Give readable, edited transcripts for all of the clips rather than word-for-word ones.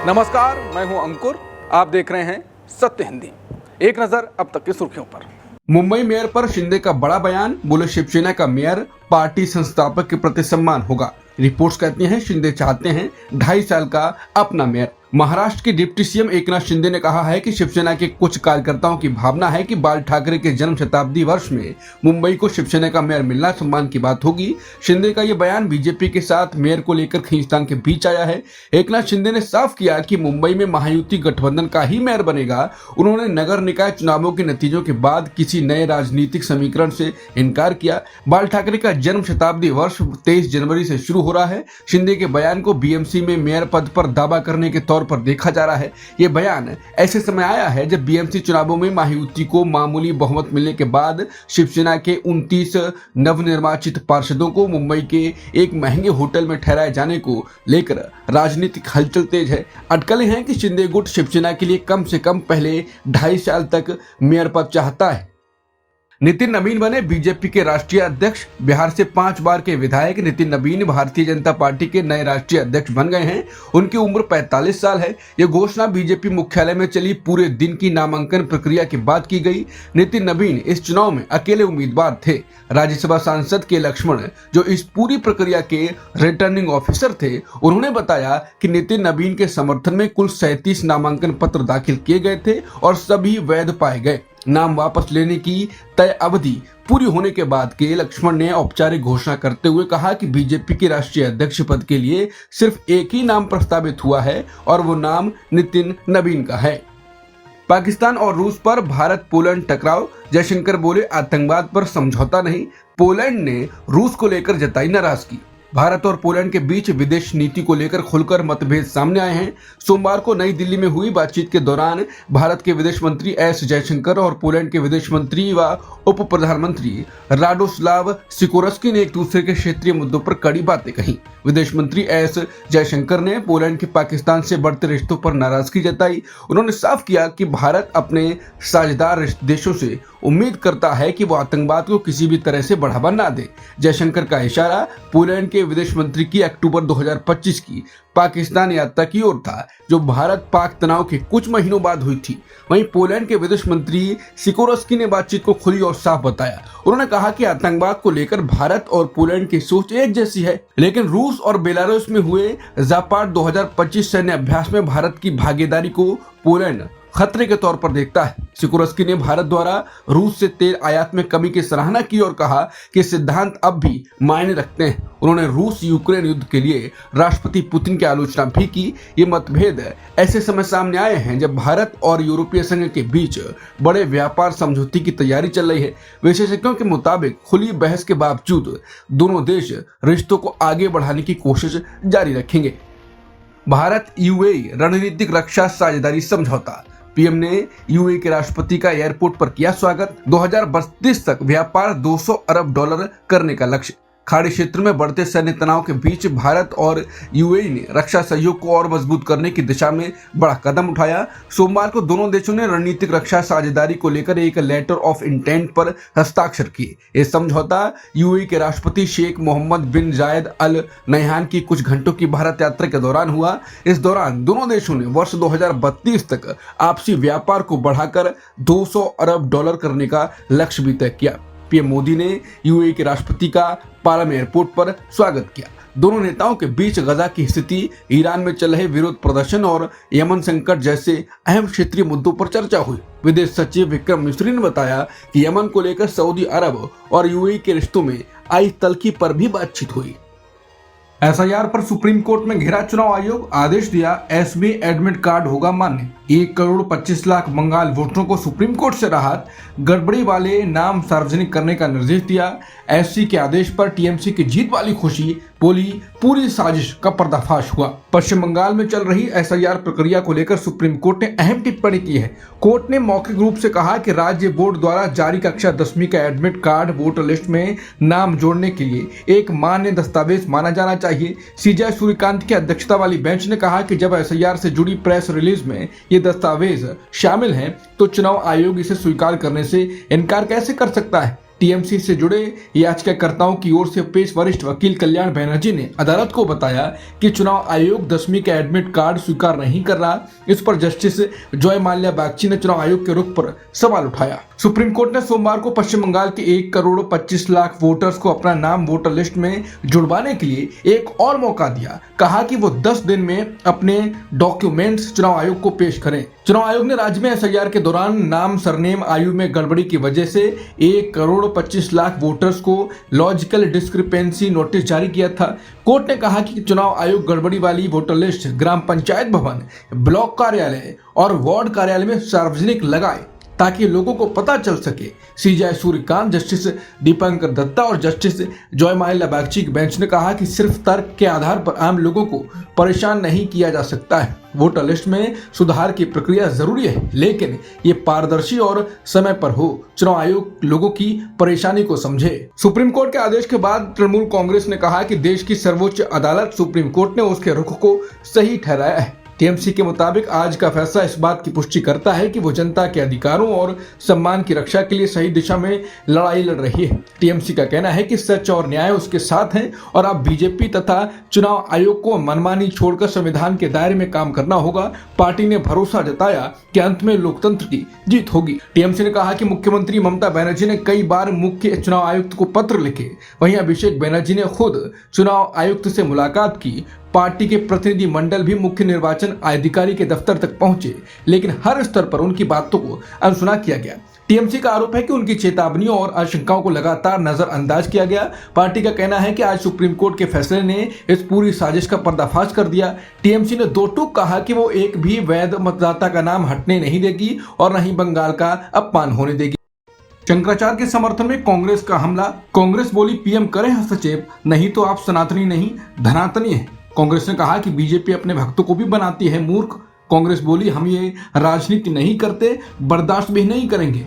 नमस्कार, मैं हूं अंकुर। आप देख रहे हैं सत्य हिंदी। एक नजर अब तक की सुर्खियों पर। मुंबई मेयर पर शिंदे का बड़ा बयान, बोले शिवसेना का मेयर पार्टी संस्थापक के प्रति सम्मान होगा। रिपोर्ट्स कहती हैं शिंदे चाहते हैं 2.5 साल का अपना मेयर। महाराष्ट्र के डिप्टी सीएम एकनाथ शिंदे ने कहा है कि शिवसेना के कुछ कार्यकर्ताओं की भावना है कि बाल ठाकरे के जन्म शताब्दी वर्ष में मुंबई को शिवसेना का मेयर मिलना सम्मान की बात होगी। शिंदे का ये बयान बीजेपी के साथ मेयर को लेकर खींचतान के बीच आया है। एकनाथ शिंदे ने साफ किया कि मुंबई में महायुति गठबंधन का ही मेयर बनेगा। उन्होंने नगर निकाय चुनावों के नतीजों के बाद किसी नए राजनीतिक समीकरण से इनकार किया। बाल ठाकरे का जन्म शताब्दी वर्ष 23 जनवरी से शुरू हो रहा है। शिंदे के बयान को बीएमसी में मेयर पद पर दावा करने के तौर पर देखा जा रहा है। ये बयान ऐसे समय आया है जब बीएमसी चुनावों में महायुति को मामूली बहुमत मिलने के बाद शिवसेना के 29 नवनिर्वाचित पार्षदों को मुंबई के एक महंगे होटल में ठहराए जाने को लेकर राजनीतिक हलचल तेज है। अटकलें हैं कि शिंदे गुट शिवसेना के लिए कम से कम पहले 2.5 साल तक मेयर पद चाहता है। नितिन नवीन बने बीजेपी के राष्ट्रीय अध्यक्ष। बिहार से 5 बार के विधायक नितिन नवीन भारतीय जनता पार्टी के नए राष्ट्रीय अध्यक्ष बन गए हैं। उनकी उम्र 45 साल है। यह घोषणा बीजेपी मुख्यालय में चली पूरे दिन की नामांकन प्रक्रिया के बाद की गई। नितिन नवीन इस चुनाव में अकेले उम्मीदवार थे। राज्यसभा सांसद के लक्ष्मण, जो इस पूरी प्रक्रिया के रिटर्निंग ऑफिसर थे, उन्होंने बताया कि नितिन नवीन के समर्थन में कुल 37 नामांकन पत्र दाखिल किए गए थे और सभी वैध पाए गए। नाम वापस लेने की तय अवधि पूरी होने के बाद के लक्ष्मण ने औपचारिक घोषणा करते हुए कहा कि बीजेपी के राष्ट्रीय अध्यक्ष पद के लिए सिर्फ एक ही नाम प्रस्तावित हुआ है और वो नाम नितिन नवीन का है। पाकिस्तान और रूस पर भारत पोलैंड टकराव। जयशंकर बोले आतंकवाद पर समझौता नहीं। पोलैंड ने रूस को लेकर जताई नाराजगी। भारत और पोलैंड के बीच विदेश नीति को लेकर खुलकर मतभेद सामने आए हैं। सोमवार को नई दिल्ली में हुई बातचीत के दौरान भारत के विदेश मंत्री एस जयशंकर और पोलैंड के विदेश मंत्री व उप प्रधानमंत्री राडोस्लाव सिकोरस्की ने एक दूसरे के क्षेत्रीय मुद्दों पर कड़ी बातें कही। विदेश मंत्री एस जयशंकर ने पोलैंड के पाकिस्तान से बढ़ते रिश्तों पर नाराजगी जताई। उन्होंने साफ किया कि भारत अपने साझेदार देशों से उम्मीद करता है कि वो आतंकवाद को किसी भी तरह से बढ़ावा ना दे। जयशंकर का इशारा पोलैंड के विदेश मंत्री की अक्टूबर 2025 की पाकिस्तान यात्रा की ओर था, जो भारत पाक तनाव के कुछ महीनों बाद हुई थी। वहीं पोलैंड के विदेश मंत्री सिकोरस्की ने बातचीत को खुली और साफ बताया। उन्होंने कहा कि आतंकवाद को लेकर भारत और पोलैंड की सोच एक जैसी है, लेकिन रूस और बेलारूस में हुए जापाड 2025 सैन्य अभ्यास में भारत की भागीदारी को पोलैंड खतरे के तौर पर देखता है। सिकोरस्की ने भारत द्वारा रूस से तेल आयात में कमी की सराहना की और कहा कि सिद्धांत अब भी मायने रखते हैं। उन्होंने रूस यूक्रेन युद्ध के लिए राष्ट्रपति पुतिन की आलोचना भी की। ये मतभेद ऐसे समय सामने आए हैं जब भारत और यूरोपीय संघ के बीच बड़े व्यापार समझौते की तैयारी चल रही है। विशेषज्ञों के मुताबिक खुली बहस के बावजूद दोनों देश रिश्तों को आगे बढ़ाने की कोशिश जारी रखेंगे। भारत यूएई रणनीतिक रक्षा साझेदारी समझौता। पीएम ने यूएई के राष्ट्रपति का एयरपोर्ट पर किया स्वागत। 2032 तक व्यापार $200 अरब करने का लक्ष्य। खाड़ी क्षेत्र में बढ़ते सैन्य तनाव के बीच भारत और यूएई ने रक्षा सहयोग को और मजबूत करने की दिशा में बड़ा कदम उठाया। सोमवार को दोनों देशों ने रणनीतिक रक्षा साझेदारी को लेकर एक लेटर ऑफ इंटेंट पर हस्ताक्षर किए। यह समझौता यूएई के राष्ट्रपति शेख मोहम्मद बिन जायद अल नह्यान की कुछ घंटों की भारत यात्रा के दौरान हुआ। इस दौरान दोनों देशों ने वर्ष 2032 तक आपसी व्यापार को बढ़ाकर $200 अरब करने का लक्ष्य भी तय किया। पीएम मोदी ने यूएई के राष्ट्रपति का पालम एयरपोर्ट पर स्वागत किया। दोनों नेताओं के बीच गजा की स्थिति, ईरान में चल रहे विरोध प्रदर्शन और यमन संकट जैसे अहम क्षेत्रीय मुद्दों पर चर्चा हुई। विदेश सचिव विक्रम मिस्री ने बताया कि यमन को लेकर सऊदी अरब और यूएई के रिश्तों में आई तल्खी पर भी बातचीत हुई। एसआईआर पर सुप्रीम कोर्ट में घिरा चुनाव आयोग, आदेश दिया एसबीआई एडमिट कार्ड होगा मान्य। 1 करोड़ 25 लाख बंगाल वोटरों को सुप्रीम कोर्ट से राहत, गड़बड़ी वाले नाम सार्वजनिक करने का निर्देश दिया। एससी के आदेश पर टीएमसी की जीत वाली खुशी, बोली पूरी साजिश का पर्दाफाश हुआ। पश्चिम बंगाल में चल रही एसआईआर प्रक्रिया को लेकर सुप्रीम कोर्ट ने अहम टिप्पणी की है। कोर्ट ने मौखिक रूप से कहा कि राज्य बोर्ड द्वारा जारी कक्षा 10वीं का एडमिट कार्ड वोटर लिस्ट में नाम जोड़ने के लिए एक मान्य दस्तावेज माना जाना चाहिए। सीजे सूर्यकांत की अध्यक्षता वाली बेंच ने कहा कि जब एसआईआर से जुड़ी प्रेस रिलीज में ये दस्तावेज शामिल हैं, तो चुनाव आयोग इसे स्वीकार करने से इनकार कैसे कर सकता है। टीएमसी से जुड़े याचिकाकर्ताओं की ओर से पेश वरिष्ठ वकील कल्याण बनर्जी ने अदालत को बताया कि चुनाव आयोग 10वीं के एडमिट कार्ड स्वीकार नहीं कर रहा। इस पर जस्टिस जॉय माल्या बागची ने चुनाव आयोग के रुख पर सवाल उठाया। सुप्रीम कोर्ट ने सोमवार को पश्चिम बंगाल के 1,25,00,000 वोटर्स को अपना नाम वोटर लिस्ट में जुड़वाने के लिए एक और मौका दिया। कहा कि वो 10 दिन में अपने डॉक्यूमेंट्स चुनाव आयोग को पेश करें। चुनाव आयोग ने राज्य में एसआईआर के दौरान नाम सरनेम आयु में गड़बड़ी की वजह से 1,25,00,000 वोटर्स को लॉजिकल डिस्क्रिपेंसी नोटिस जारी किया था। कोर्ट ने कहा कि चुनाव आयोग गड़बड़ी वाली वोटर लिस्ट ग्राम पंचायत भवन, ब्लॉक कार्यालय और वार्ड कार्यालय में सार्वजनिक लगाए ताकि लोगों को पता चल सके। सीजेआई सूर्यकांत, जस्टिस दीपंकर दत्ता और जस्टिस जॉय माल्या बागची की बेंच ने कहा कि सिर्फ तर्क के आधार पर आम लोगों को परेशान नहीं किया जा सकता है। वोटर लिस्ट में सुधार की प्रक्रिया जरूरी है, लेकिन ये पारदर्शी और समय पर हो। चुनाव आयोग लोगों की परेशानी को समझे। सुप्रीम कोर्ट के आदेश के बाद तृणमूल कांग्रेस ने कहा कि देश की सर्वोच्च अदालत सुप्रीम कोर्ट ने उसके रुख को सही ठहराया है। टीएमसी के मुताबिक आज का फैसला इस बात की पुष्टि करता है कि वो जनता के अधिकारों और सम्मान की रक्षा के लिए सही दिशा में लड़ाई लड़ रही है। टीएमसी का कहना है कि सच और न्याय उसके साथ है और अब बीजेपी तथा चुनाव आयोग को मनमानी छोड़कर संविधान के दायरे में काम करना होगा। पार्टी ने भरोसा जताया कि अंत में लोकतंत्र की जीत होगी। टीएमसी ने कहा कि मुख्यमंत्री ममता बनर्जी ने कई बार मुख्य चुनाव आयुक्त को पत्र लिखे। वहीं अभिषेक बनर्जी ने खुद चुनाव आयुक्त से मुलाकात की। पार्टी के प्रतिनिधि मंडल भी मुख्य निर्वाचन अधिकारी के दफ्तर तक पहुंचे, लेकिन हर स्तर पर उनकी बातों को अनसुना किया गया। टीएमसी का आरोप है कि उनकी चेतावनियों और आशंकाओं को लगातार नजरअंदाज किया गया। पार्टी का कहना है कि आज सुप्रीम कोर्ट के फैसले ने इस पूरी साजिश का पर्दाफाश कर दिया। टीएमसी ने दो टूक कहा कि वो एक भी वैध मतदाता का नाम हटने नहीं देगी और न ही बंगाल का अपमान होने देगी। शंकराचार्य के समर्थन में कांग्रेस का हमला। कांग्रेस बोली, पीएम करें हस्तक्षेप, नहीं तो आप सनातनी नहीं धनातनी है। कांग्रेस ने कहा कि बीजेपी अपने भक्तों को भी बनाती है मूर्ख। कांग्रेस बोली, हम ये राजनीति नहीं करते, बर्दाश्त भी नहीं करेंगे।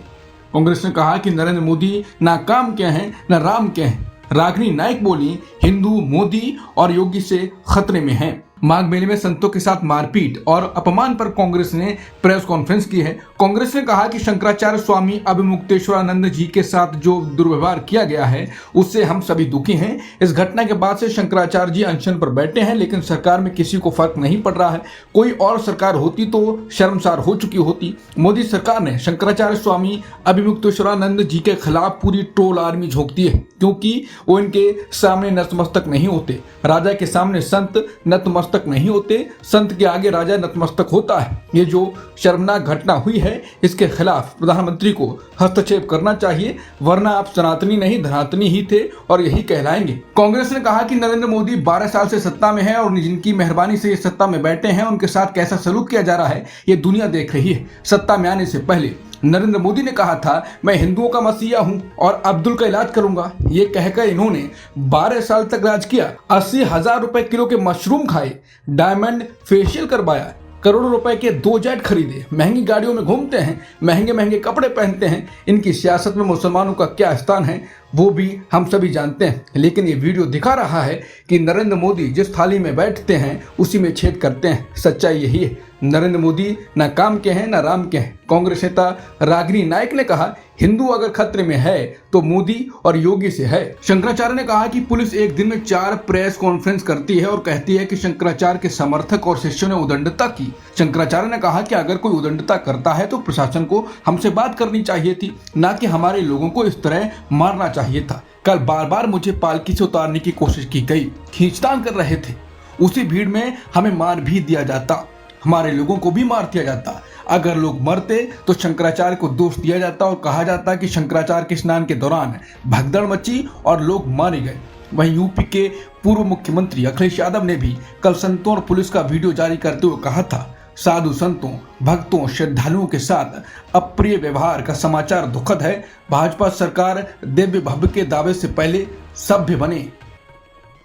कांग्रेस ने कहा कि नरेंद्र मोदी ना काम क्या है ना राम क्या है। रागिनी नायक बोली, हिंदू मोदी और योगी से खतरे में हैं। माघ मेले में संतों के साथ मारपीट और अपमान पर कांग्रेस ने प्रेस कॉन्फ्रेंस की है। कांग्रेस ने कहा कि शंकराचार्य स्वामी अभिमुक्तेश्वरानंद जी के साथ जो दुर्व्यवहार किया गया है उससे हम सभी दुखी हैं। इस घटना के बाद से शंकराचार्य जी अनशन पर बैठे हैं, लेकिन सरकार में किसी को फर्क नहीं पड़ रहा है। कोई और सरकार होती तो शर्मसार हो चुकी होती। मोदी सरकार ने शंकराचार्य स्वामी अभिमुक्तेश्वरानंद जी के खिलाफ पूरी ट्रोल आर्मी झोंकती है, क्योंकि वो इनके सामने नतमस्तक नहीं होते। राजा के सामने संत नतमस्तक नहीं होते, संत के आगे राजा नतमस्तक होता है। ये जो शर्मनाक घटना हुई है, इसके खिलाफ प्रधानमंत्री को हस्तक्षेप करना चाहिए, वरना आप सनातनी नहीं धनातनी ही थे और यही कहलाएंगे। कांग्रेस ने कहा कि नरेंद्र मोदी 12 साल से सत्ता में है और जिनकी मेहरबानी से ये सत्ता में बैठे हैं उनके साथ कैसा सलूक किया जा रहा है ये दुनिया देख रही है। सत्ता में आने से पहले नरेंद्र मोदी ने कहा था, मैं हिंदुओं का मसीहा हूं और अब्दुल का इलाज करूंगा। ये कहकर इन्होंने 12 साल तक राज किया। 80,000 रुपए किलो के मशरूम खाए, डायमंड फेशियल करवाया, करोड़ों रुपए के 2 जेट खरीदे, महंगी गाड़ियों में घूमते हैं, महंगे महंगे कपड़े पहनते हैं। इनकी सियासत में मुसलमानों का क्या स्थान है वो भी हम सभी जानते हैं। लेकिन ये वीडियो दिखा रहा है कि नरेंद्र मोदी जिस थाली में बैठते हैं उसी में छेद करते हैं। सच्चाई यही है। नरेंद्र मोदी ना काम के हैं ना राम के हैं। कांग्रेस नेता रागिनी नायक ने कहा, हिंदू अगर खतरे में है तो मोदी और योगी से है। शंकराचार्य ने कहा कि पुलिस एक दिन में 4 प्रेस कॉन्फ्रेंस करती है और कहती है कि शंकराचार्य के समर्थक और शिष्यों ने उदंडता की। शंकराचार्य ने कहा कि अगर कोई उदंडता करता है तो प्रशासन को हमसे बात करनी चाहिए थी, ना कि हमारे लोगों को इस तरह मारना चाहिए था। कल बार बार मुझे पालकी से उतारने की कोशिश की गई, खींचतान कर रहे थे, उसी भीड़ में हमें मार भी दिया जाता, हमारे लोगों को भी मार दिया जाता। अगर लोग मरते तो शंकराचार्य को दोष दिया जाता और कहा जाता कि शंकराचार्य के स्नान के दौरान भगदड़ मची और लोग मारे गए। वहीं यूपी के पूर्व मुख्यमंत्री अखिलेश यादव ने भी कल संतों और पुलिस का वीडियो जारी करते हुए कहा था, साधु संतों, भक्तों, श्रद्धालुओं के साथ अप्रिय व्यवहार का समाचार दुखद है। भाजपा सरकार दिव्य भव्य के दावे से पहले सभ्य बने।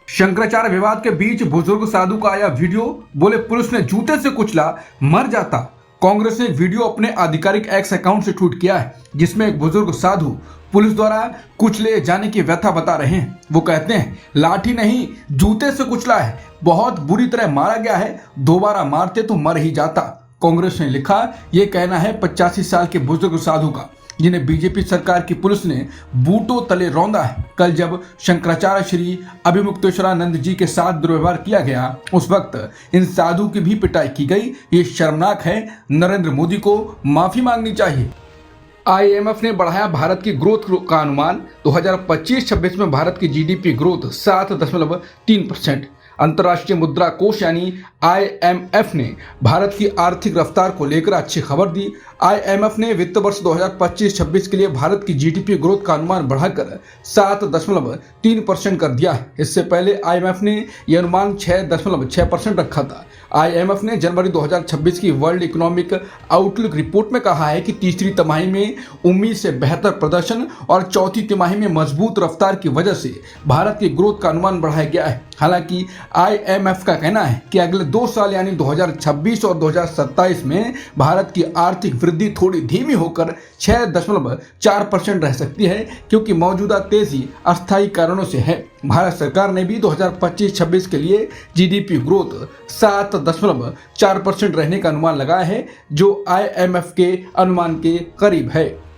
शंकराचार्य विवाद के बीच बुजुर्ग साधु का आया वीडियो, बोले पुलिस ने जूते से कुचला मर जाता। कांग्रेस ने वीडियो अपने आधिकारिक एक्स अकाउंट से ट्वीट किया है, जिसमें एक बुजुर्ग साधु पुलिस द्वारा कुचले जाने की व्यथा बता रहे हैं। वो कहते हैं, लाठी नहीं जूते से कुचला है, बहुत बुरी तरह मारा गया है, दोबारा मारते तो मर ही जाता। कांग्रेस ने लिखा, यह कहना है 85 साल के बुजुर्ग साधु का। जिन्हें बीजेपी सरकार की पुलिस ने बूटों तले रौंदा है। कल जब शंकराचार्य श्री अभिमुक्तेश्वरानंद जी के साथ दुर्व्यवहार किया गया, उस वक्त इन साधु की भी पिटाई की गई। ये शर्मनाक है। नरेंद्र मोदी को माफी मांगनी चाहिए। IMF ने बढ़ाया भारत की ग्रोथ का अनुमान। 2025-26 में भारत की GDP ग्रोथ 7.3%। अंतर्राष्ट्रीय मुद्रा कोष यानी IMF ने भारत की आर्थिक रफ्तार को लेकर अच्छी खबर दी। IMF ने वित्त वर्ष 2025-26 के लिए भारत की GDP ग्रोथ का अनुमान बढ़ाकर 7.3% कर दिया है। इससे पहले IMF ने यह अनुमान 6.6% रखा था। IMF ने जनवरी 2026 की वर्ल्ड इकोनॉमिक आउटलुक रिपोर्ट में कहा है कि तीसरी तिमाही में उम्मीद से बेहतर प्रदर्शन और चौथी तिमाही में मजबूत रफ्तार की वजह से भारत की ग्रोथ का अनुमान बढ़ाया गया है। हालांकि IMF का कहना है कि अगले 2 साल यानी 2026 और 2027 में भारत की आर्थिक वृद्धि थोड़ी धीमी होकर 6.4% रह सकती है, क्योंकि मौजूदा तेजी अस्थायी कारणों से है। भारत सरकार ने भी 2025-26 के लिए GDP ग्रोथ 7.4% रहने का अनुमान लगाया है, जो IMF के अनुमान के करीब है।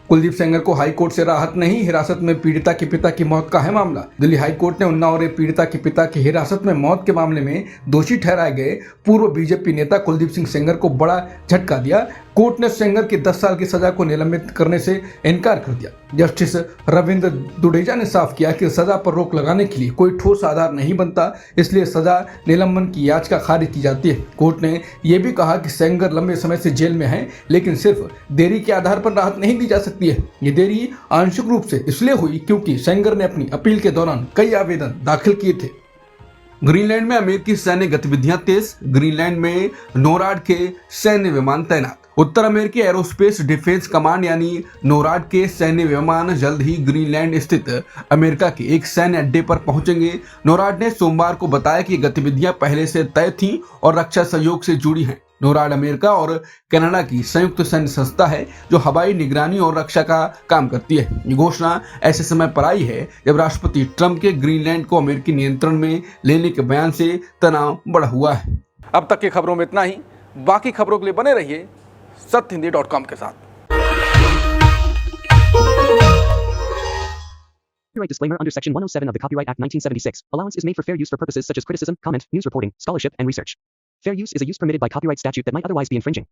कुलदीप सेंगर को हाई कोर्ट से राहत नहीं, हिरासत में पीड़िता के पिता की मौत का है मामला। दिल्ली हाई कोर्ट ने उन्नाव पीड़िता के पिता की हिरासत में मौत के मामले में दोषी ठहराए गए पूर्व बीजेपी नेता कुलदीप सिंह सेंगर को बड़ा झटका दिया। कोर्ट ने सेंगर की 10 साल की सजा को निलंबित करने से इनकार कर दिया। जस्टिस रविंद्र दुडेजा ने साफ किया कि सजा पर रोक लगाने के लिए कोई ठोस आधार नहीं बनता, इसलिए सजा निलंबन की याचिका खारिज की जाती है। कोर्ट ने यह भी कहा कि सेंगर लंबे समय से जेल में है, लेकिन सिर्फ देरी के आधार पर राहत नहीं दी जा सकती है। ये देरी आंशिक रूप से इसलिए हुई क्योंकि सेंगर ने अपनी अपील के दौरान कई आवेदन दाखिल किए थे। ग्रीनलैंड में अमेरिकी सैन्य गतिविधियां तेज। ग्रीनलैंड में नोराड के सैन्य विमान तैनात। उत्तर अमेरिकी एरोस्पेस डिफेंस कमांड यानी नोराड के सैन्य विमान जल्द ही ग्रीनलैंड स्थित अमेरिका के एक सैन्य अड्डे पर पहुंचेंगे। नोराड ने सोमवार को बताया कि गतिविधियां पहले से तय थीं और रक्षा सहयोग से जुड़ी हैं। नोराड अमेरिका और कनाडा की संयुक्त सैन्य संस्था है जो हवाई निगरानी और रक्षा का काम करती है। ये घोषणा ऐसे समय पर आई है जब राष्ट्रपति ट्रंप के ग्रीनलैंड को अमेरिकी नियंत्रण में लेने के बयान से तनाव बढ़ा हुआ है। अब तक की खबरों में इतना ही। बाकी खबरों के लिए बने रहिए सत्यहिंदी.com के साथ। Copyright disclaimer under Section 107 of the Copyright Act 1976. Allowance is made for fair use for purposes such as criticism, comment, news reporting, scholarship, and research. Fair use is a use permitted by copyright statute that might otherwise be infringing.